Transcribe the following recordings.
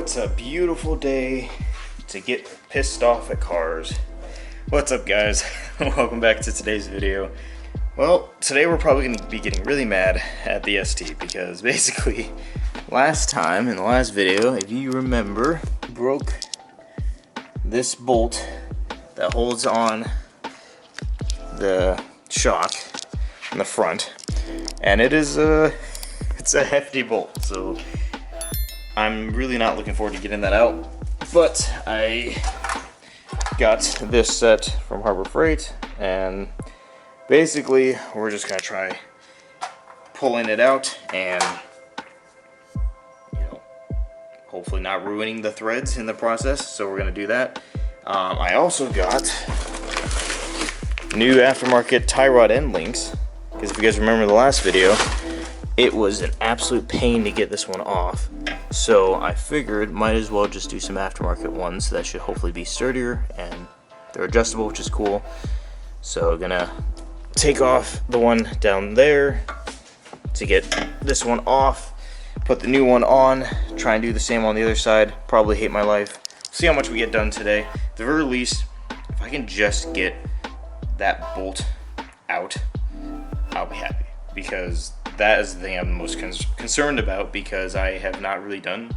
it's a beautiful day to get pissed off at cars. What's up, guys? Welcome back to today's video. Well, today we're probably going to be getting really mad at the ST because basically last time in the last video, if you remember, broke this bolt that holds on the shock in the front, and it's a hefty bolt, so I'm really not looking forward to getting that out. But I got this set from Harbor Freight, and basically we're just gonna try pulling it out and, you know, hopefully not ruining the threads in the process. So we're gonna do that. I also got new aftermarket tie rod end links, because if you guys remember the last video, it was an absolute pain to get this one off. So I figured might as well just do some aftermarket ones that should hopefully be sturdier, and they're adjustable, which is cool. So gonna take off the one down there to get this one off, put the new one on, try and do the same on the other side. Probably hate my life. See how much we get done today. At the very least, if I can just get that bolt out, I'll be happy, because that is the thing I'm most concerned about, because I have not really done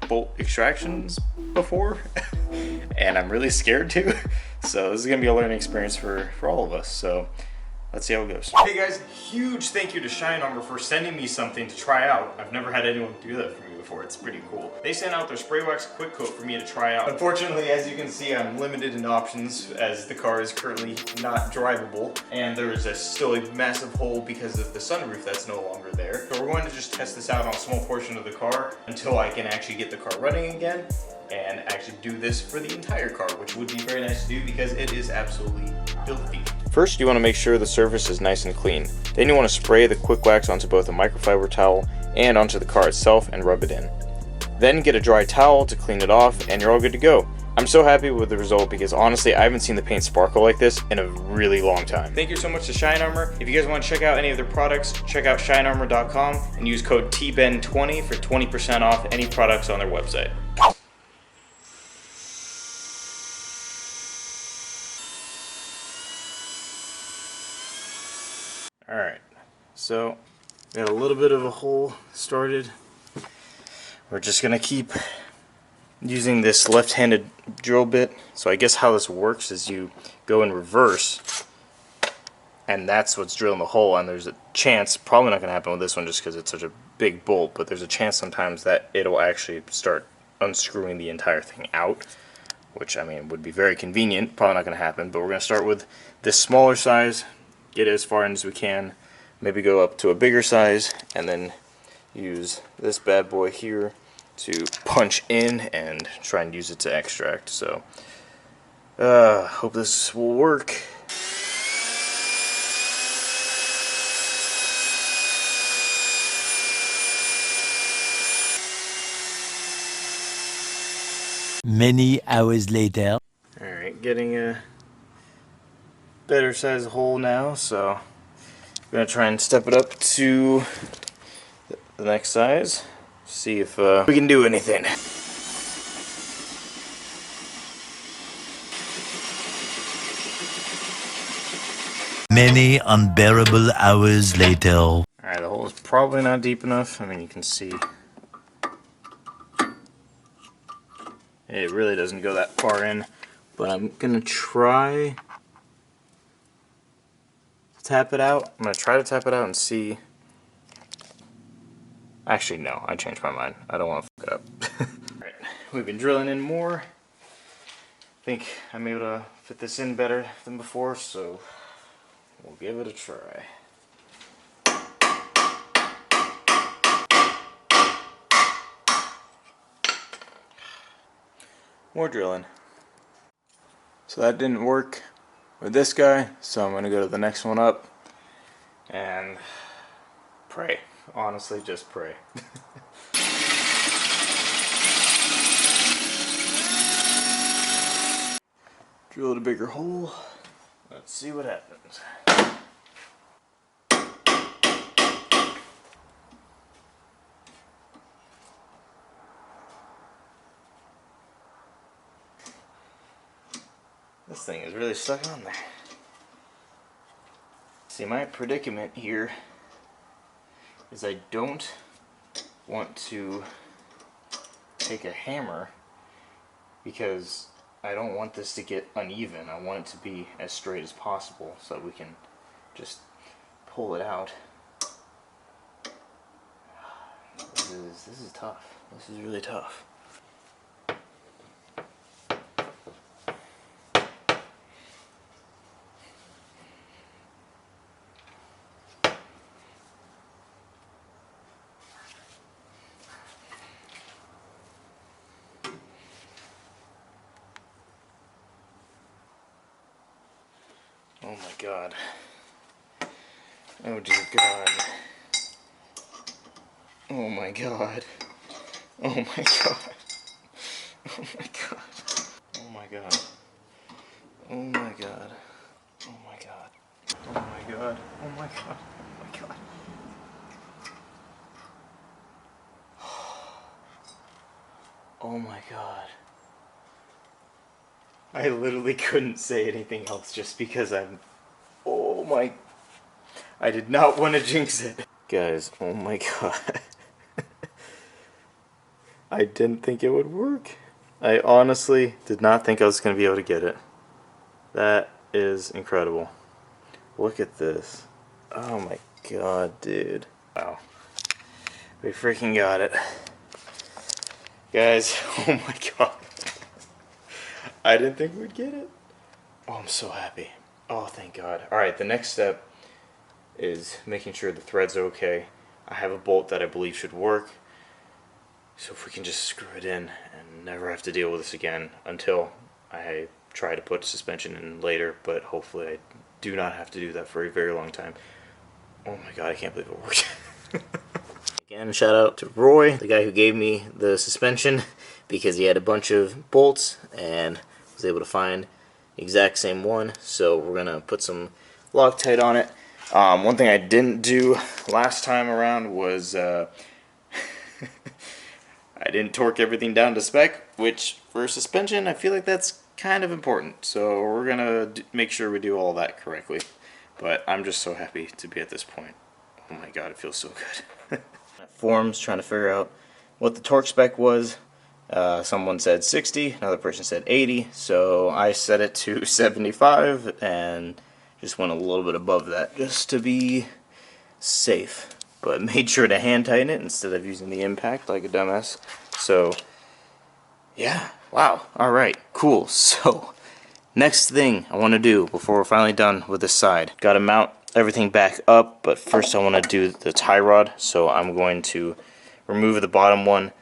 bolt extractions before and I'm really scared to. So this is gonna be a learning experience for all of us. So let's see how it goes. Hey guys, huge thank you to Shine Armor for sending me something to try out. I've never had anyone do that for me before. It's pretty cool. They sent out their spray wax quick coat for me to try out. Unfortunately, as you can see, I'm limited in options as the car is currently not drivable, and there is still a massive hole because of the sunroof that's no longer there. So we're going to just test this out on a small portion of the car until I can actually get the car running again and actually do this for the entire car, which would be very nice to do because it is absolutely filthy. First, you want to make sure the surface is nice and clean. Then you want to spray the quick wax onto both a microfiber towel and onto the car itself and rub it in. Then get a dry towel to clean it off, and you're all good to go. I'm so happy with the result because honestly, I haven't seen the paint sparkle like this in a really long time. Thank you so much to Shine Armor. If you guys want to check out any of their products, check out shinearmor.com and use code TBEN20 for 20% off any products on their website. Alright, so got a little bit of a hole started. We're just gonna keep using this left-handed drill bit. So I guess how this works is you go in reverse, and that's what's drilling the hole. And there's a chance, probably not gonna happen with this one just because it's such a big bolt, but there's a chance sometimes that it'll actually start unscrewing the entire thing out, which I mean would be very convenient. Probably not gonna happen, but we're gonna start with this smaller size, get it as far in as we can, maybe go up to a bigger size, and then use this bad boy here to punch in and try and use it to extract. So hope this will work. Many hours later. Alright, getting a better size hole now, so I'm gonna try and step it up to the next size, see if we can do anything. Many unbearable hours later. Alright, the hole is probably not deep enough. I mean, you can see it really doesn't go that far in, but I'm gonna try to tap it out. I'm gonna try to tap it out and see. Actually, no, I changed my mind. I don't want to fuck it up. Alright, we've been drilling in more. I think I'm able to fit this in better than before, so we'll give it a try. More drilling. So that didn't work with this guy, so I'm going to go to the next one up and pray. Honestly, just pray. Drilled a bigger hole. Let's see what happens. This thing is really stuck on there. See, my predicament here is I don't want to take a hammer because I don't want this to get uneven. I want it to be as straight as possible so that we can just pull it out. This is tough. This is really tough. Oh my god. Oh dear god. Oh my god. Oh my god. Oh my god. Oh my god. Oh my god. Oh my god. Oh my god. Oh my god. Oh my god. Oh my god. I literally couldn't say anything else just because I'm... Oh my... I did not want to jinx it. Guys, oh my god. I didn't think it would work. I honestly did not think I was going to be able to get it. That is incredible. Look at this. Oh my god, dude. Wow. We freaking got it. Guys, oh my god. I didn't think we'd get it. Oh, I'm so happy. Oh, thank God. Alright, the next step is making sure the threads are okay. I have a bolt that I believe should work. So if we can just screw it in and never have to deal with this again until I try to put suspension in later, but hopefully I do not have to do that for a very long time. Oh my god, I can't believe it worked. Again, shout out to Roy, the guy who gave me the suspension, because he had a bunch of bolts and was able to find the exact same one. So we're gonna put some Loctite on it. One thing I didn't do last time around was I didn't torque everything down to spec, which for suspension I feel like that's kind of important. So we're gonna make sure we do all that correctly. But I'm just so happy to be at this point. Oh my god, it feels so good. Forums trying to figure out what the torque spec was. Someone said 60, another person said 80, so I set it to 75 and just went a little bit above that just to be safe, but made sure to hand tighten it instead of using the impact like a dumbass. So yeah, wow, alright, cool. So next thing I want to do before we're finally done with this side, gotta mount everything back up, but first I want to do the tie rod. So I'm going to remove the bottom one.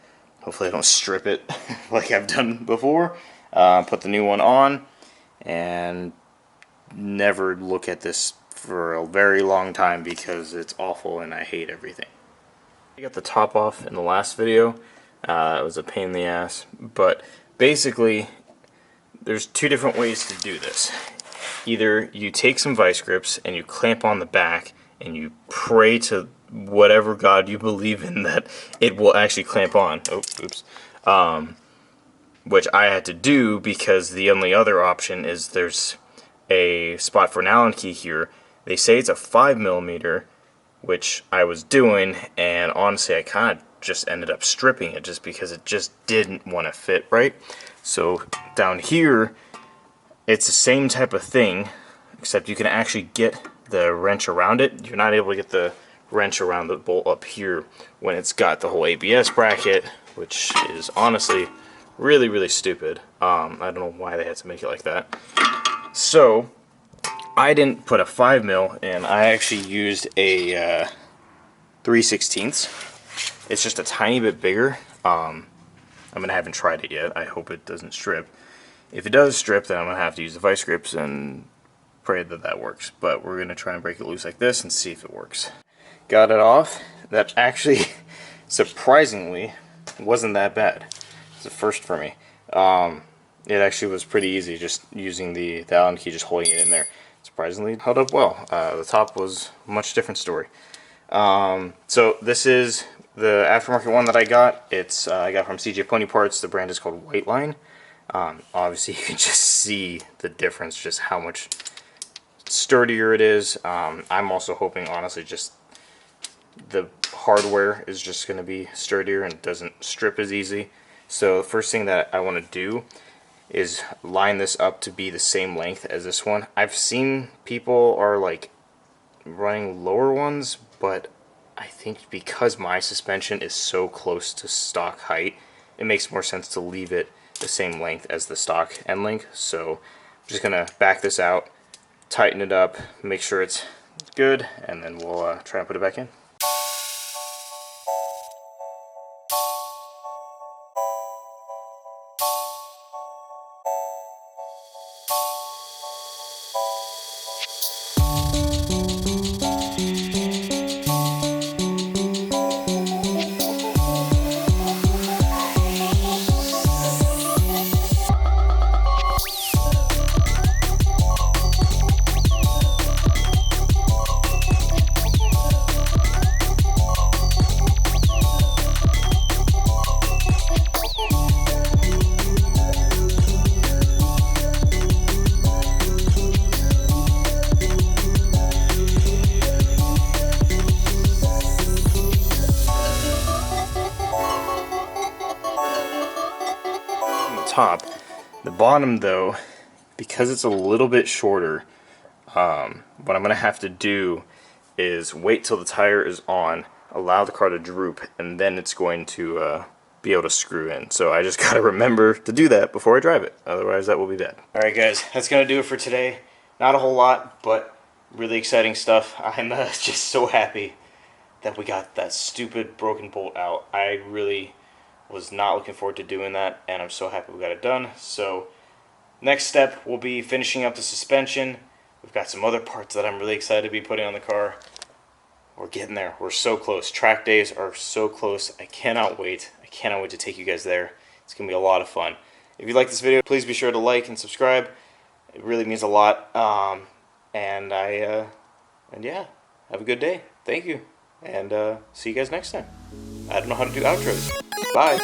Hopefully I don't strip it like I've done before. Put the new one on and never look at this for a very long time because it's awful and I hate everything. I got the top off in the last video. It was a pain in the ass, but basically there's two different ways to do this. Either you take some vice grips and you clamp on the back and you pray to whatever God you believe in that it will actually clamp on. Oh, oops. Which I had to do because the only other option is there's a spot for an Allen key here. They say it's a 5mm, which I was doing, and honestly I kind of just ended up stripping it just because it just didn't want to fit right. So down here it's the same type of thing, except you can actually get the wrench around it. You're not able to get the wrench around the bolt up here when it's got the whole ABS bracket, which is honestly really, really stupid. I don't know why they had to make it like that. So I didn't put a 5mm in. I actually used a 3/16. It's just a tiny bit bigger. I haven't tried it yet. I hope it doesn't strip. If it does strip, then I'm going to have to use the vice grips and pray that that works. But we're going to try and break it loose like this and see if it works. Got it off. That actually, surprisingly, wasn't that bad. It's a first for me. It actually was pretty easy just using the Allen key, just holding it in there. Surprisingly held up well. The top was a much different story. So this is the aftermarket one that I got. It's I got from CJ Pony Parts. The brand is called White Line. Obviously you can just see the difference, just how much sturdier it is. I'm also hoping, honestly, just the hardware is just going to be sturdier and doesn't strip as easy. So the first thing that I want to do is line this up to be the same length as this one. I've seen people are like running lower ones, but I think because my suspension is so close to stock height, it makes more sense to leave it the same length as the stock end link. So I'm just gonna back this out, tighten it up, make sure it's good, and then we'll try and put it back in. Top. The bottom though, because it's a little bit shorter, what I'm gonna have to do is wait till the tire is on, allow the car to droop, and then it's going to be able to screw in. So I just gotta remember to do that before I drive it, otherwise that will be bad. Alright guys, that's gonna do it for today. Not a whole lot, but really exciting stuff. I'm just so happy that we got that stupid broken bolt out. I really was not looking forward to doing that, and I'm so happy we got it done. So next step will be finishing up the suspension. We've got some other parts that I'm really excited to be putting on the car. We're getting there. We're so close. Track days are so close. I cannot wait. I cannot wait to take you guys there. It's gonna be a lot of fun. If you like this video, please be sure to like and subscribe. It really means a lot. And yeah, have a good day. Thank you, and see you guys next time. I don't know how to do outros. Bye.